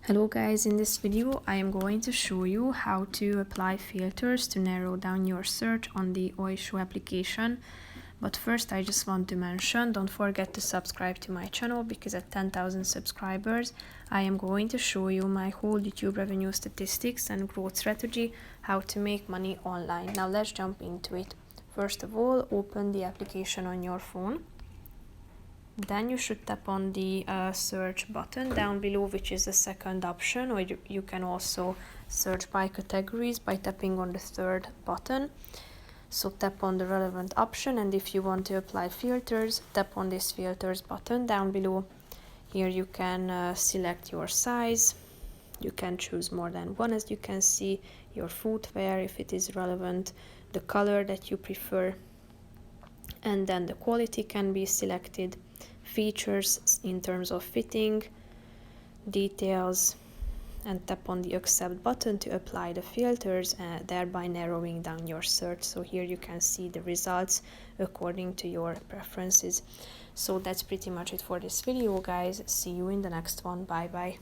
Hello guys, in this video I am going to show you how to apply filters to narrow down your search on the Oysho application. But first I just want to mention, don't forget to subscribe to my channel because at 10,000 subscribers I am going to show you my whole YouTube revenue statistics and growth strategy, how to make money online. Now let's jump into it. First of all, open the application on your phone. Then you should tap on the search button down below, which is the second option, or you can also search by categories by tapping on the third button. So tap on the relevant option, and if you want to apply filters, tap on this filters button down below. Here you can select your size. You can choose more than one, as you can see, your footwear if it is relevant, the color that you prefer, and then the quality can be selected, features in terms of fitting, details, and tap on the accept button to apply the filters, thereby narrowing down your search. So here you can see the results according to your preferences. So that's pretty much it for this video, guys. See you in the next one. Bye bye.